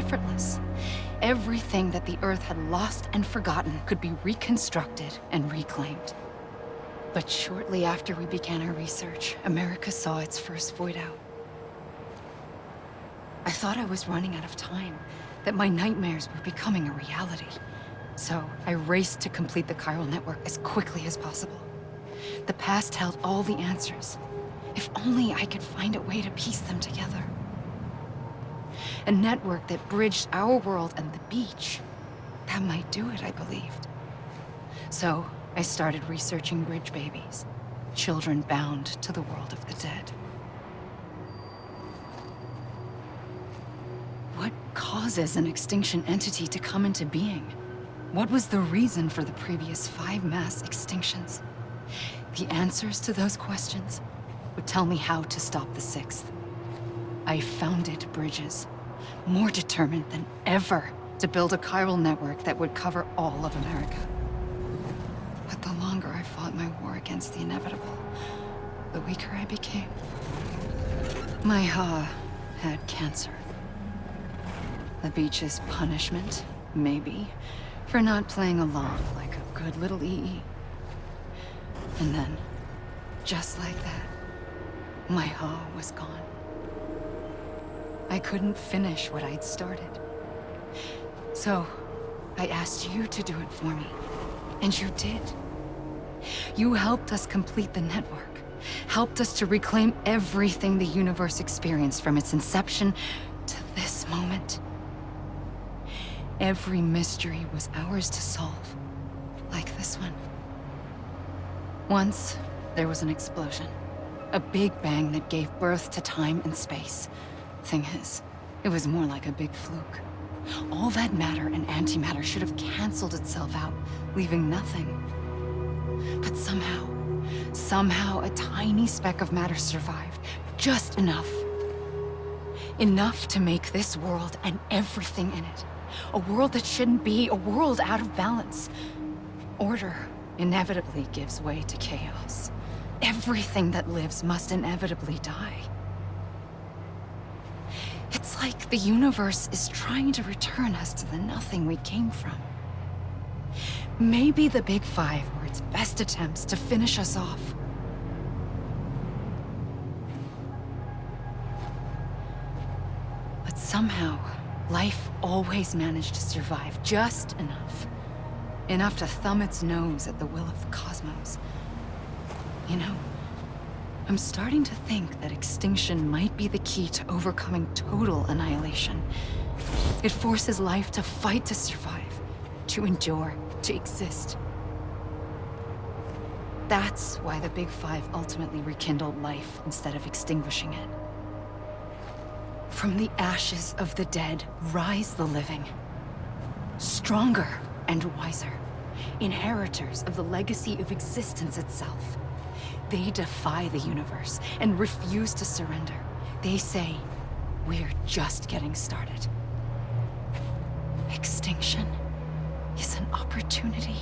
effortless. Everything that the Earth had lost and forgotten could be reconstructed and reclaimed. But shortly after we began our research, America saw its first void out. I thought I was running out of time, that my nightmares were becoming a reality. So I raced to complete the chiral network as quickly as possible. The past held all the answers. If only I could find a way to piece them together. A network that bridged our world and the beach. That might do it, I believed. So I started researching bridge babies, children bound to the world of the dead. What causes an extinction entity to come into being? What was the reason for the previous 5 mass extinctions? The answers to those questions would tell me how to stop the 6th. I founded bridges, more determined than ever to build a chiral network that would cover all of America. But the longer I fought my war against the inevitable, the weaker I became. My Ha had cancer. The beach's punishment, maybe, for not playing along like a good little EE. And then, just like that, my Ha was gone. I couldn't finish what I'd started. So, I asked you to do it for me, and you did. You helped us complete the network, helped us to reclaim everything the universe experienced from its inception to this moment. Every mystery was ours to solve, like this one. Once, there was an explosion. A big bang that gave birth to time and space. Thing is, it was more like a big fluke. All that matter and antimatter should have canceled itself out, leaving nothing. But somehow a tiny speck of matter survived. Just enough. Enough to make this world and everything in it. A world that shouldn't be, a world out of balance. Order inevitably gives way to chaos. Everything that lives must inevitably die. It's like the universe is trying to return us to the nothing we came from. Maybe the Big Five were its best attempts to finish us off. But somehow, life always managed to survive just enough. Enough to thumb its nose at the will of the cosmos. You know, I'm starting to think that extinction might be the key to overcoming total annihilation. It forces life to fight to survive, to endure, to exist. That's why the Big Five ultimately rekindled life instead of extinguishing it. From the ashes of the dead rise the living. Stronger and wiser. Inheritors of the legacy of existence itself. They defy the universe and refuse to surrender. They say, we're just getting started. Extinction is an opportunity.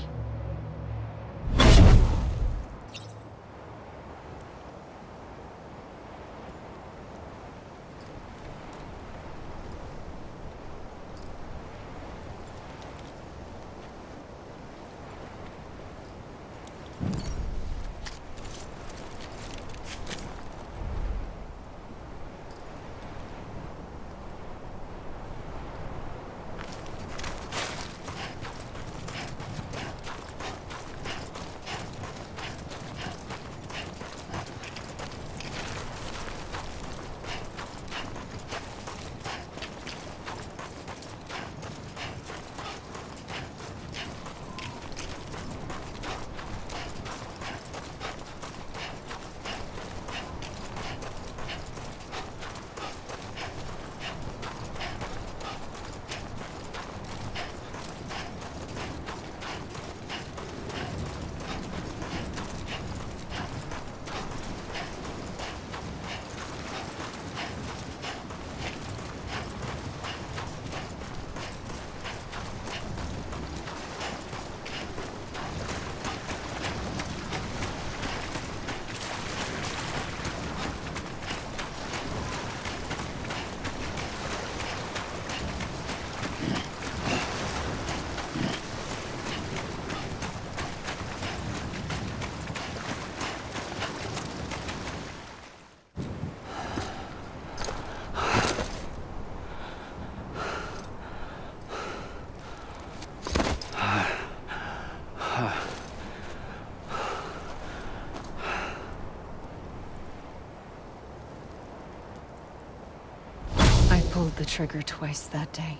pulled the trigger twice that day,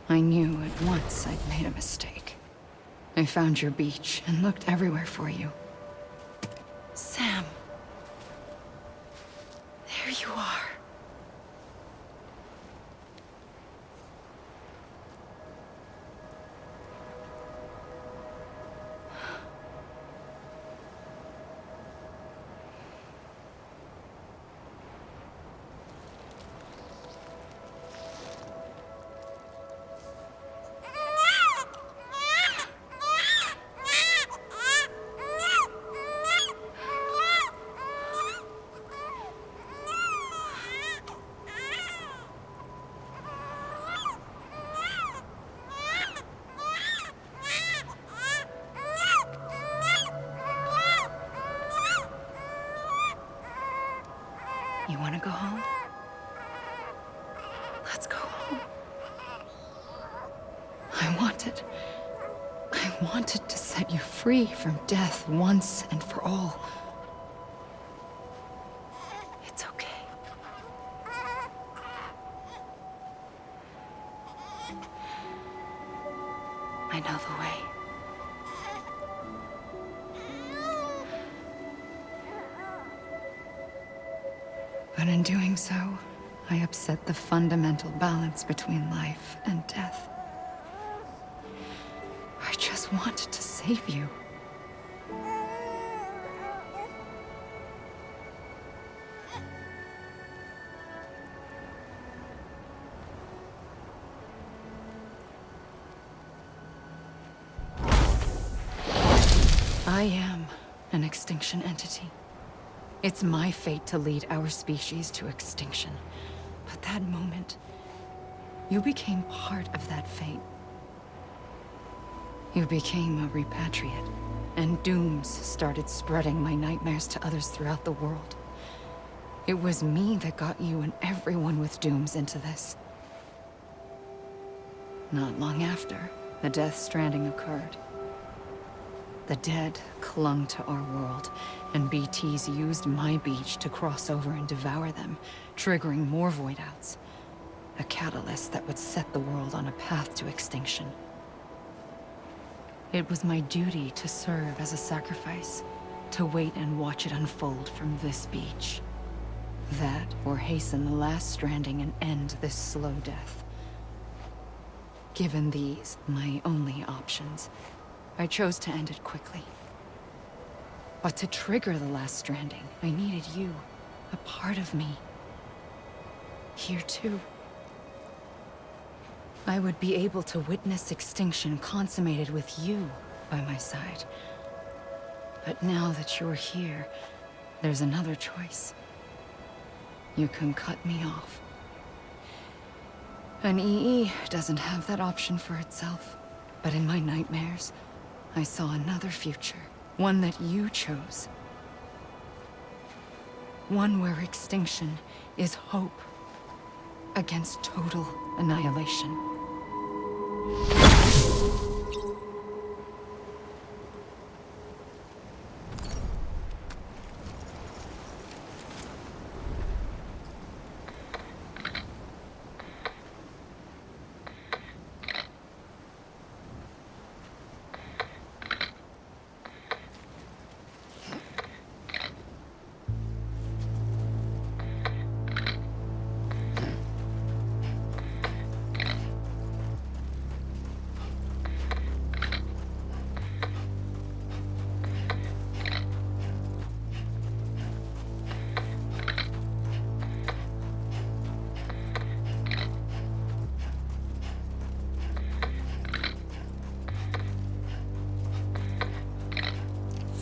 I knew at once I'd made a mistake. I found your beach and looked everywhere for you. Sam. There you are. You want to go home? Let's go home. I wanted to set you free from death once and for all. It's okay. I know the way. But in doing so, I upset the fundamental balance between life and death. I just wanted to save you. I am an extinction entity. It's my fate to lead our species to extinction. But that moment, you became part of that fate. You became a repatriate, and dooms started spreading my nightmares to others throughout the world. It was me that got you and everyone with dooms into this. Not long after, the Death Stranding occurred. The dead clung to our world, and BTs used my beach to cross over and devour them, triggering more void outs. A catalyst that would set the world on a path to extinction. It was my duty to serve as a sacrifice, to wait and watch it unfold from this beach. That, or hasten the last stranding and end this slow death. Given these, my only options, I chose to end it quickly. But to trigger the last stranding, I needed you, a part of me. Here too. I would be able to witness extinction consummated with you by my side. But now that you're here, there's another choice. You can cut me off. An EE doesn't have that option for itself. But in my nightmares, I saw another future. One that you chose. One where extinction is hope against total annihilation.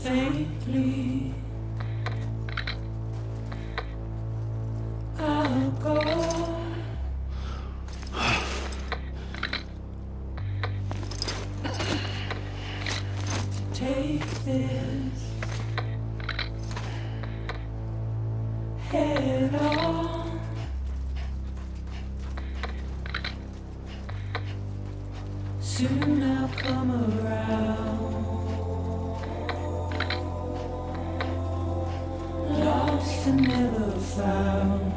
Faintly, I'll go. Take this head on. Soon I'll come around. Lost and never found.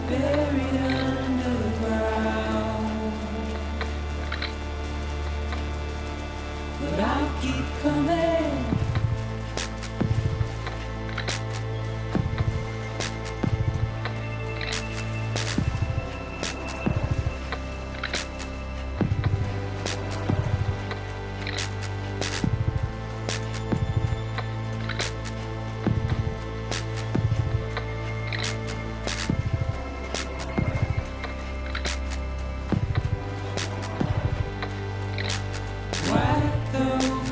buried underground. But I'll keep coming. Wipe those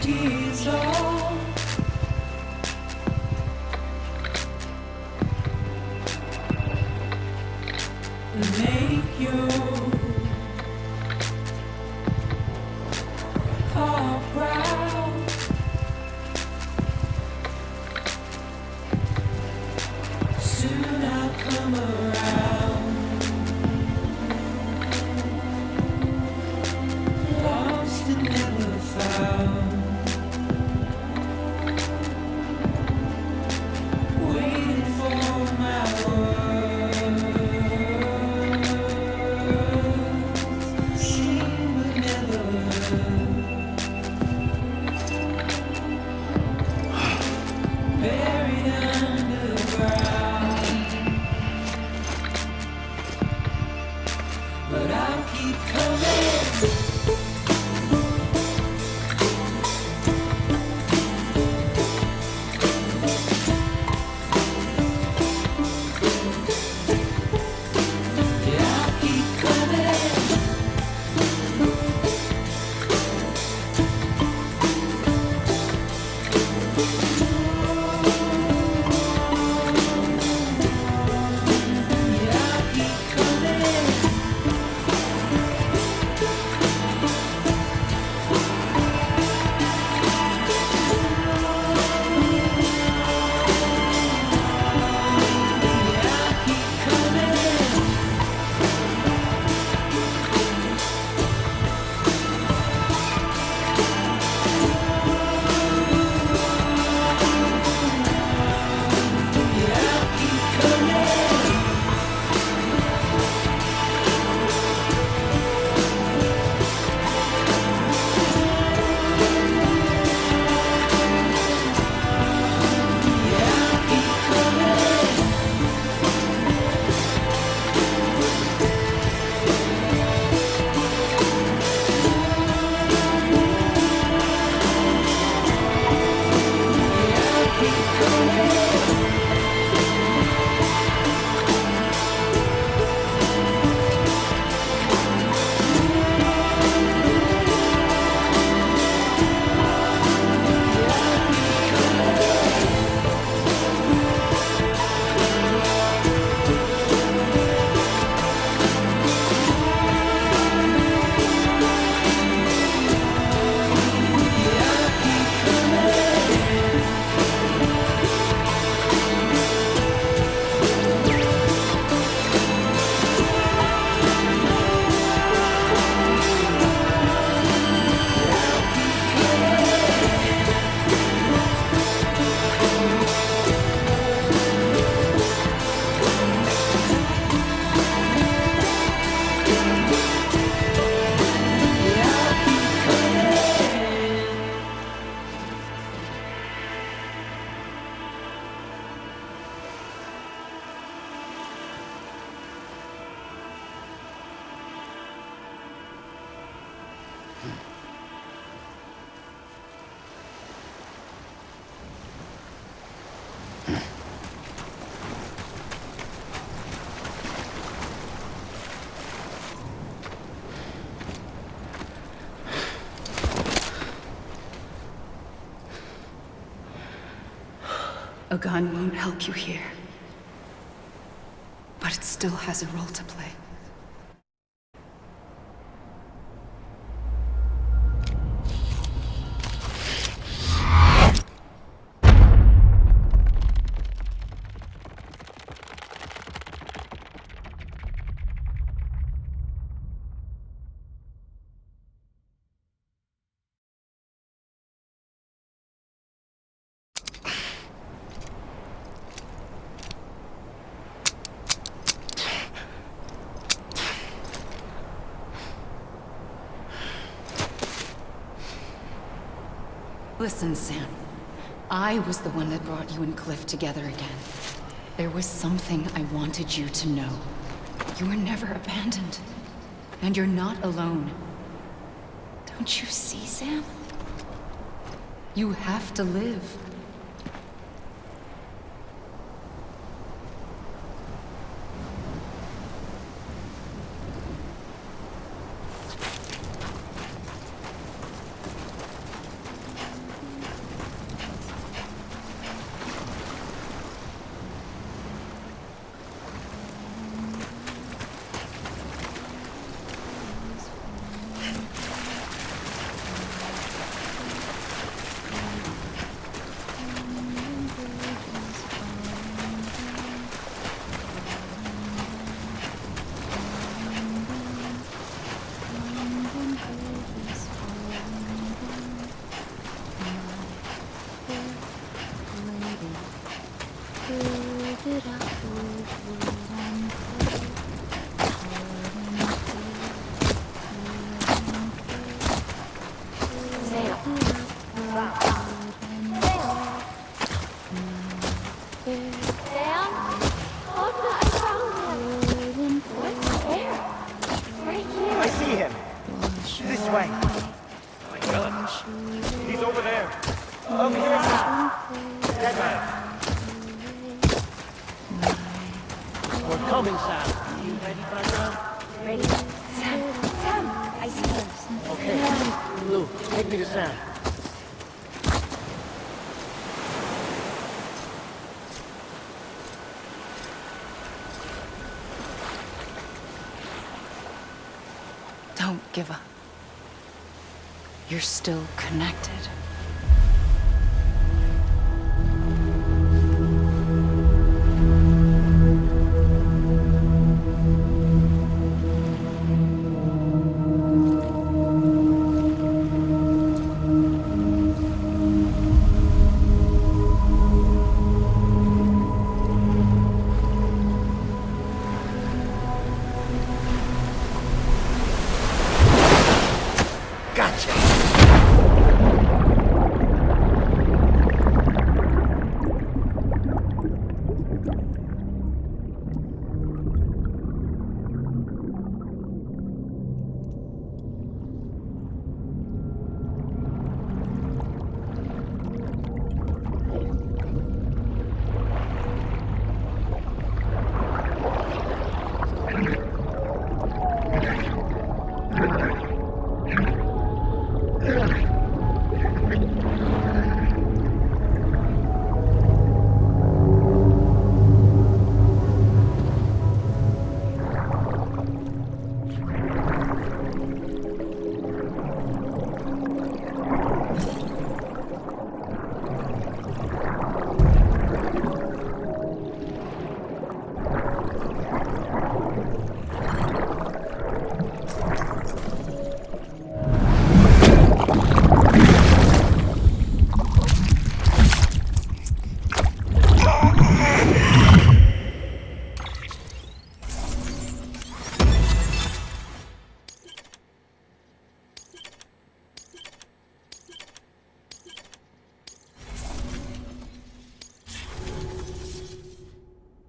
tears off. And make your heart proud. Soon I'll come around. Lost and never found. Waiting for my words. Seen but never heard. Buried underground. But I'll keep coming. Yeah, I'll keep coming. Yeah, I'll keep coming. Yeah, I'll keep coming. Yeah, I'll keep coming. Yeah, I'll keep coming. Yeah, I'll keep coming. A gun won't help you here. But it still has a role to play. Listen, Sam. I was the one that brought you and Cliff together again. There was something I wanted you to know. You were never abandoned. And you're not alone. Don't you see, Sam? You have to live. Don't give up. You're still connected.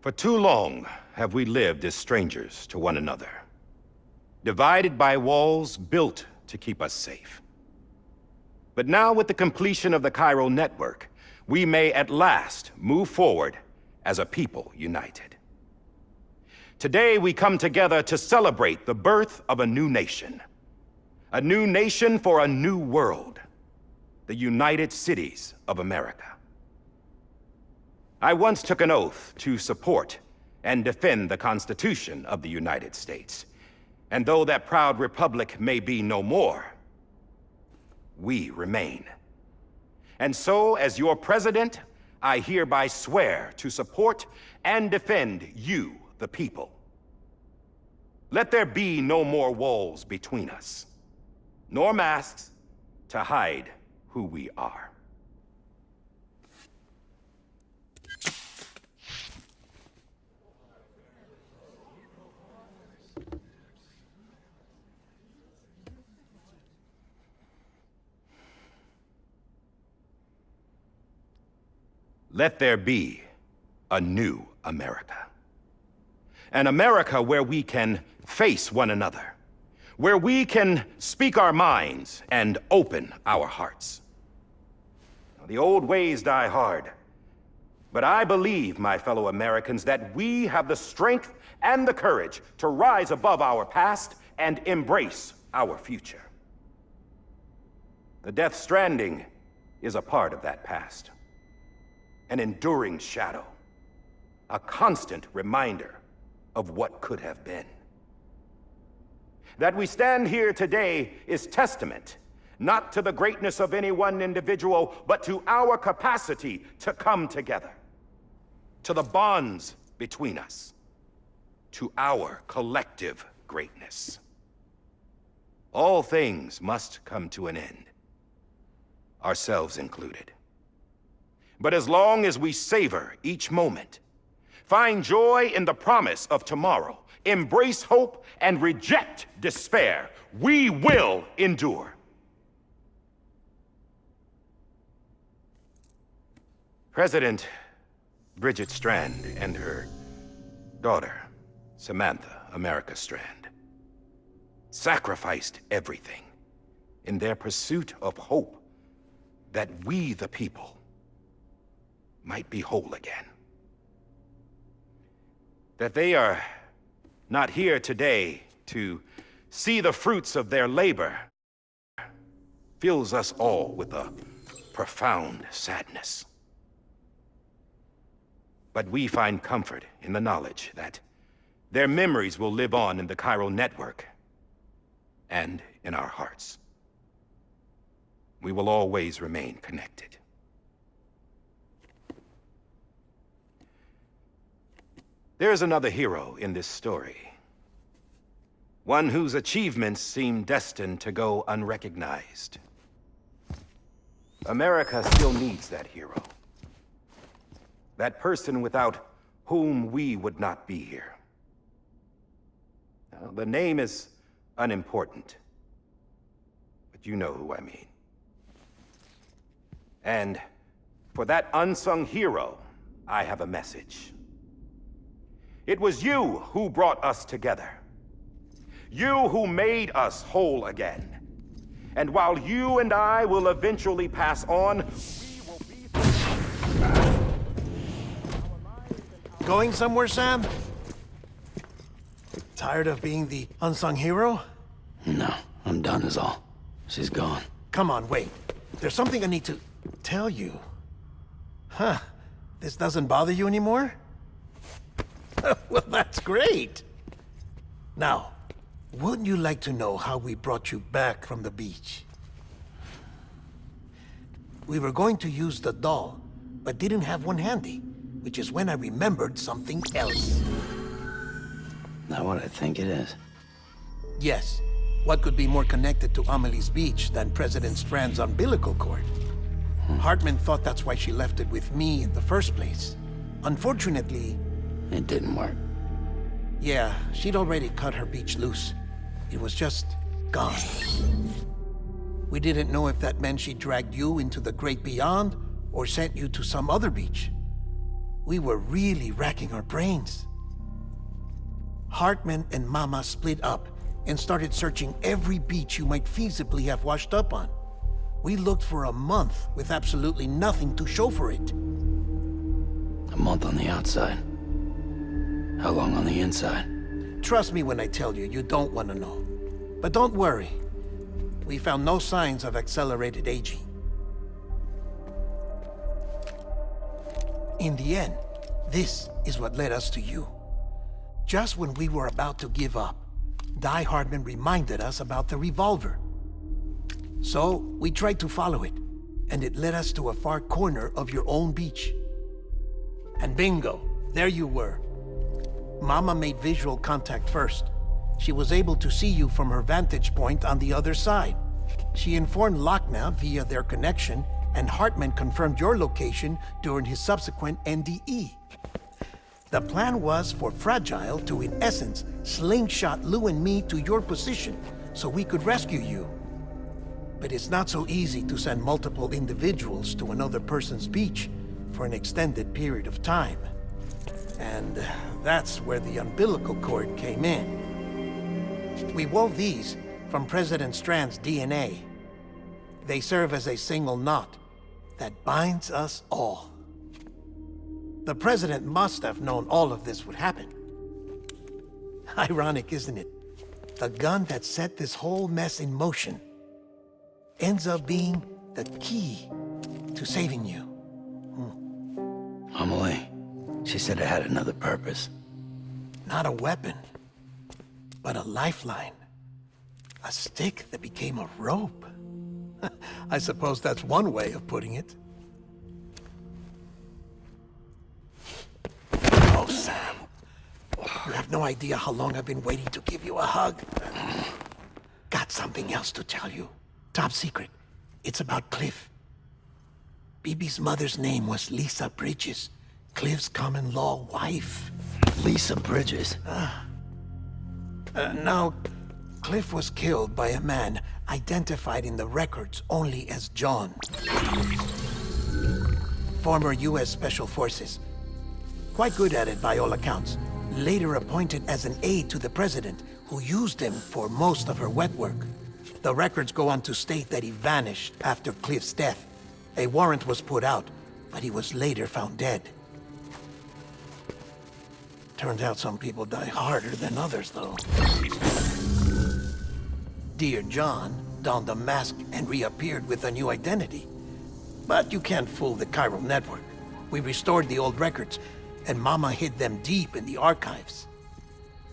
For too long have we lived as strangers to one another, divided by walls built to keep us safe. But now, with the completion of the Chiral network, we may at last move forward as a people united. Today, we come together to celebrate the birth of a new nation. A new nation for a new world. The United Cities of America. I once took an oath to support and defend the Constitution of the United States. And though that proud republic may be no more, we remain. And so, as your president, I hereby swear to support and defend you, the people. Let there be no more walls between us, nor masks to hide who we are. let there be a new America. An America where we can face one another, where we can speak our minds and open our hearts. Now, the old ways die hard, but I believe, my fellow Americans, that we have the strength and the courage to rise above our past and embrace our future. The Death Stranding is a part of that past, an enduring shadow, a constant reminder of what could have been. That we stand here today is testament not to the greatness of any one individual, but to our capacity to come together, to the bonds between us, to our collective greatness. All things must come to an end, ourselves included. But as long as we savor each moment, find joy in the promise of tomorrow, embrace hope, and reject despair, we will endure. President Bridget Strand and her daughter, Samantha America Strand, sacrificed everything in their pursuit of hope that we, the people, might be whole again. That they are not here today to see the fruits of their labor fills us all with a profound sadness. But we find comfort in the knowledge that their memories will live on in the chiral network and in our hearts. We will always remain connected. There's another hero in this story. One whose achievements seem destined to go unrecognized. America still needs that hero. That person without whom we would not be here. Now, the name is unimportant, but you know who I mean. And for that unsung hero, I have a message. It was you who brought us together. You who made us whole again. And while you and I will eventually pass on, we will be... Going somewhere, Sam? Tired of being the unsung hero? No, I'm done is all. She's gone. Come on, wait. There's something I need to tell you. Huh. This doesn't bother you anymore? Well, that's great. Now, wouldn't you like to know how we brought you back from the beach? We were going to use the doll, but didn't have one handy, which is when I remembered something else. Not what I think it is. Yes. What could be more connected to Amelie's beach than President Strand's umbilical cord? Hartman thought that's why she left it with me in the first place. Unfortunately... It didn't work. Yeah, she'd already cut her beach loose. It was just gone. We didn't know if that meant she dragged you into the great beyond or sent you to some other beach. We were really racking our brains. Hartman and Mama split up and started searching every beach you might feasibly have washed up on. We looked for a month with absolutely nothing to show for it. A month on the outside. How long on the inside? Trust me when I tell you, you don't want to know. But don't worry. We found no signs of accelerated aging. In the end, this is what led us to you. Just when we were about to give up, Die Hartman reminded us about the revolver. So, we tried to follow it, and it led us to a far corner of your own beach. And bingo, there you were. Mama made visual contact first. She was able to see you from her vantage point on the other side. She informed Lochna via their connection, and Hartman confirmed your location during his subsequent NDE. The plan was for Fragile to, in essence, slingshot Lou and me to your position so we could rescue you. But it's not so easy to send multiple individuals to another person's beach for an extended period of time. And that's where the umbilical cord came in. We wove these from President Strand's DNA. They serve as a single knot that binds us all. The President must have known all of this would happen. Ironic, isn't it? The gun that set this whole mess in motion ends up being the key to saving you. Amelie, she said it had another purpose. Not a weapon, but a lifeline. A stick that became a rope. I suppose that's one way of putting it. Oh, Sam. You have no idea how long I've been waiting to give you a hug. Got something else to tell you. Top secret. It's about Cliff. Bibi's mother's name was Lisa Bridges, Cliff's common-law wife. Lisa Bridges? Now, Cliff was killed by a man identified in the records only as John. Former U.S. Special Forces. Quite good at it by all accounts. Later appointed as an aide to the president, who used him for most of her wet work. The records go on to state that he vanished after Cliff's death. A warrant was put out, but he was later found dead. Turns out some people die harder than others, though. Dear John donned a mask and reappeared with a new identity. But you can't fool the chiral network. We restored the old records, and Mama hid them deep in the archives.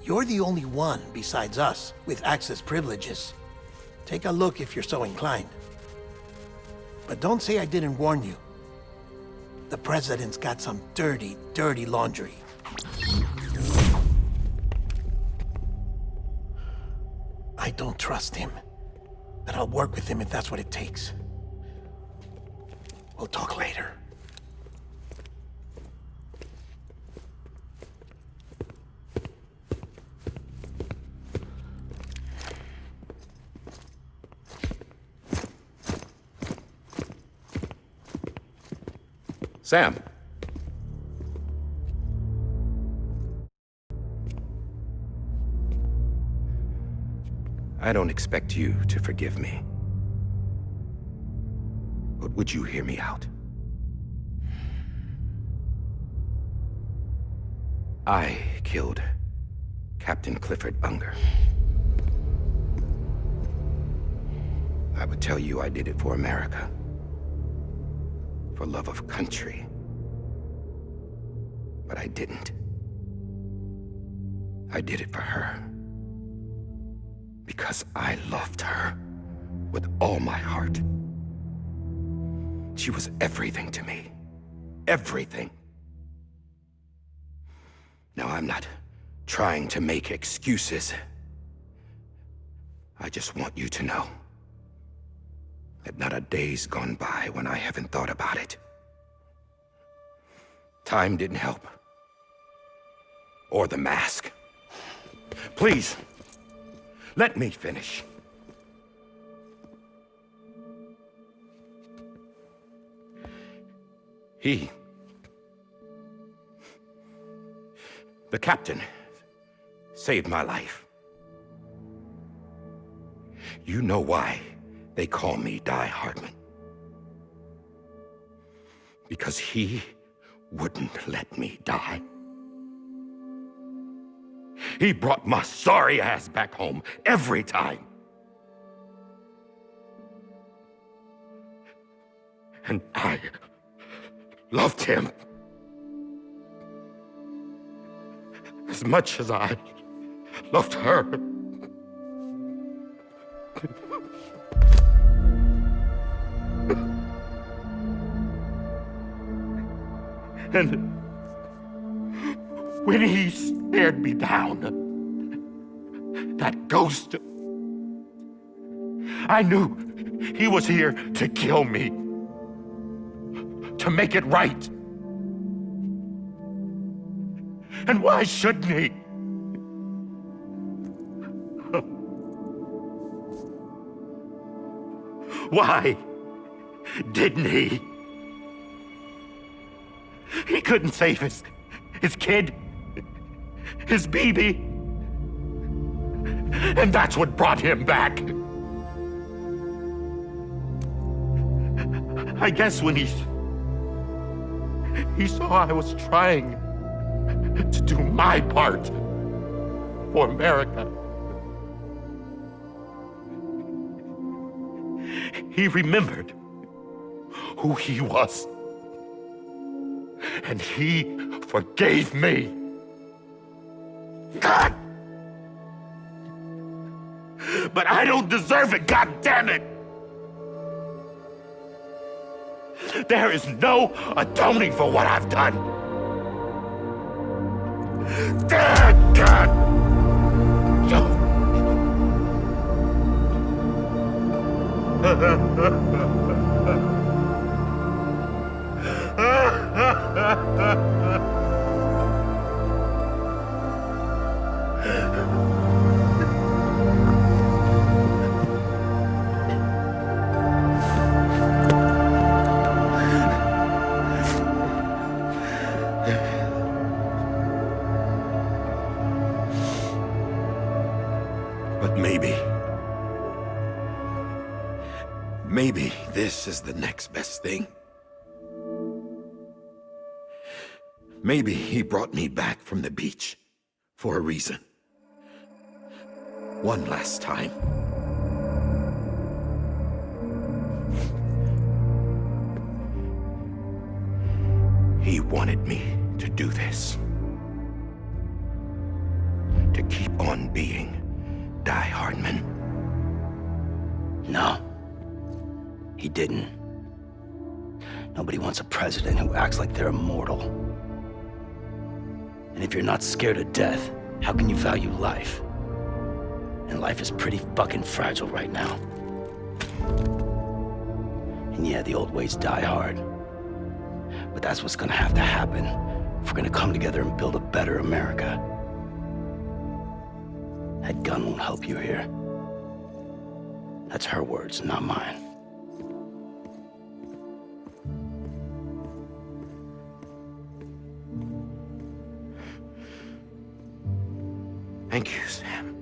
You're the only one besides us with access privileges. Take a look if you're so inclined. But don't say I didn't warn you. The president's got some dirty, dirty laundry. I don't trust him, but I'll work with him if that's what it takes. We'll talk later. Sam. I don't expect you to forgive me. But would you hear me out? I killed Captain Clifford Unger. I would tell you I did it for America. For love of country. But I didn't. I did it for her. Because I loved her with all my heart. She was everything to me. Everything. Now, I'm not trying to make excuses. I just want you to know that not a day's gone by when I haven't thought about it. Time didn't help. Or the mask. Please, let me finish. The captain, saved my life. You know why they call me Die Hardman. Because he wouldn't let me die. He brought my sorry ass back home every time. And I loved him as much as I loved her. And when he stared me down, that ghost, I knew he was here to kill me, to make it right. And why shouldn't he? Why didn't he? couldn't save his kid, his baby. And that's what brought him back. I guess when he saw I was trying to do my part for America, he remembered who he was. And he forgave me. God! But I don't deserve it, God damn it! There is no atoning for what I've done. God! But maybe this is the next best thing. Maybe he brought me back from the beach for a reason. One last time. He wanted me to do this. To keep on being Die Hardman. No. He didn't. Nobody wants a president who acts like they're immortal. And if you're not scared of death, how can you value life? And life is pretty fucking fragile right now. And yeah, the old ways die hard. But that's what's gonna have to happen if we're gonna come together and build a better America. That gun won't help you here. That's her words, not mine. Thank you, Sam.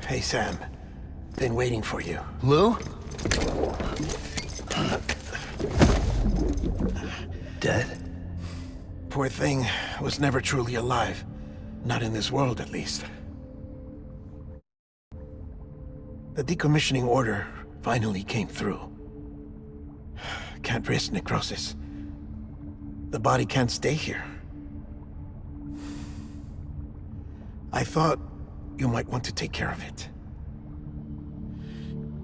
Hey, Sam. Been waiting for you. Lou? Dead? Poor thing was never truly alive. Not in this world, at least. The decommissioning order finally came through. Can't risk necrosis. The body can't stay here. I thought you might want to take care of it.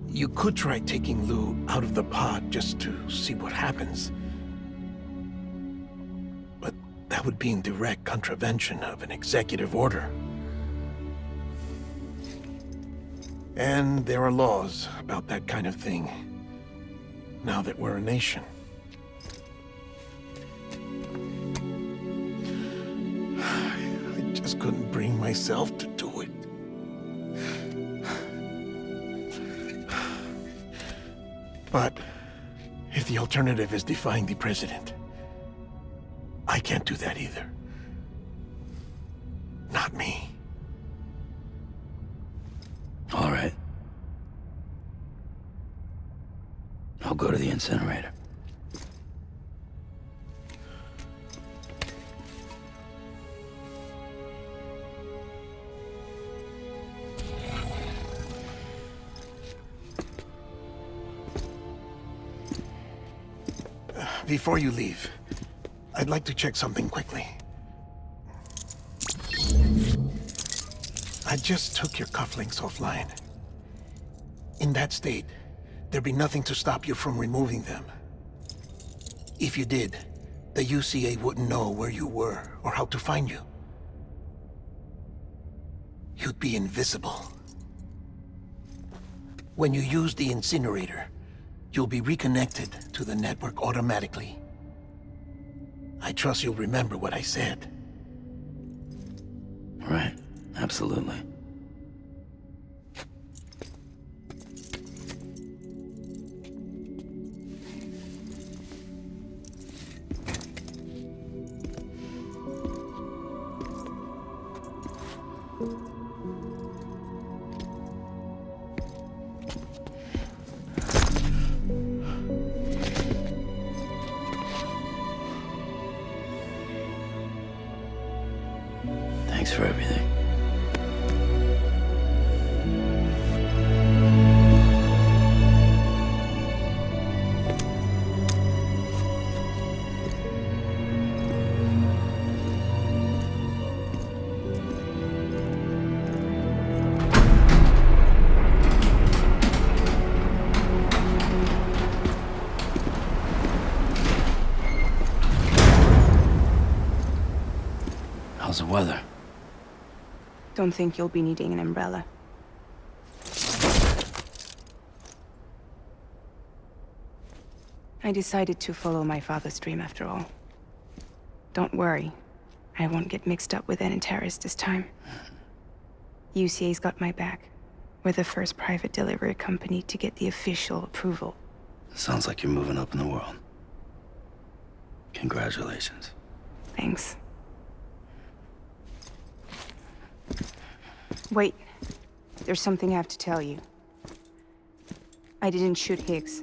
You could try taking Lou out of the pod just to see what happens. But that would be in direct contravention of an executive order. And there are laws about that kind of thing, now that we're a nation. I just couldn't bring myself to do it. But if the alternative is defying the president, I can't do that either. Not me. All right. I'll go to the incinerator. Before you leave, I'd like to check something quickly. I just took your cufflinks offline. In that state, there'd be nothing to stop you from removing them. If you did, the UCA wouldn't know where you were or how to find you. You'd be invisible. When you use the incinerator, you'll be reconnected to the network automatically. I trust you'll remember what I said. Right. Absolutely. Thanks for everything. How's the weather? Don't think you'll be needing an umbrella. I decided to follow my father's dream after all. Don't worry. I won't get mixed up with any terrorists this time. UCA's got my back. We're the first private delivery company to get the official approval. Sounds like you're moving up in the world. Congratulations. Thanks. Wait. There's something I have to tell you. I didn't shoot Higgs.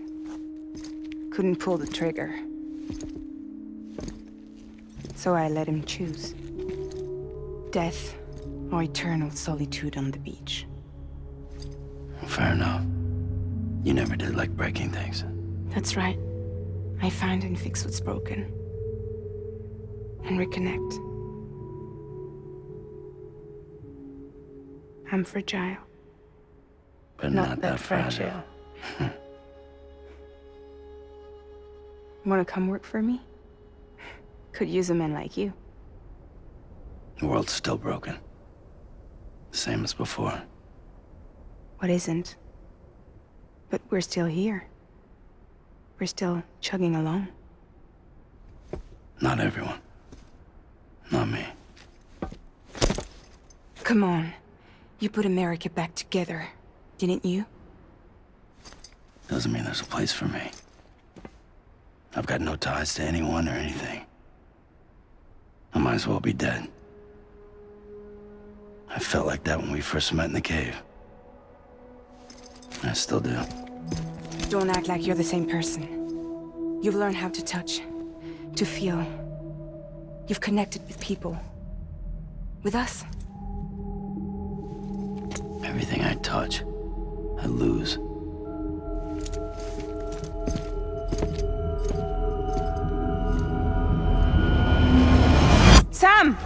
Couldn't pull the trigger. So I let him choose. Death or eternal solitude on the beach. Fair enough. You never did like breaking things. That's right. I find and fix what's broken. And reconnect. I'm fragile. But not that fragile. Wanna come work for me? Could use a man like you. The world's still broken. Same as before. What isn't? But we're still here. We're still chugging along. Not everyone. Not me. Come on. You put America back together, didn't you? Doesn't mean there's a place for me. I've got no ties to anyone or anything. I might as well be dead. I felt like that when we first met in the cave. I still do. Don't act like you're the same person. You've learned how to touch, to feel. You've connected with people. With us. Everything I touch, I lose. Sam!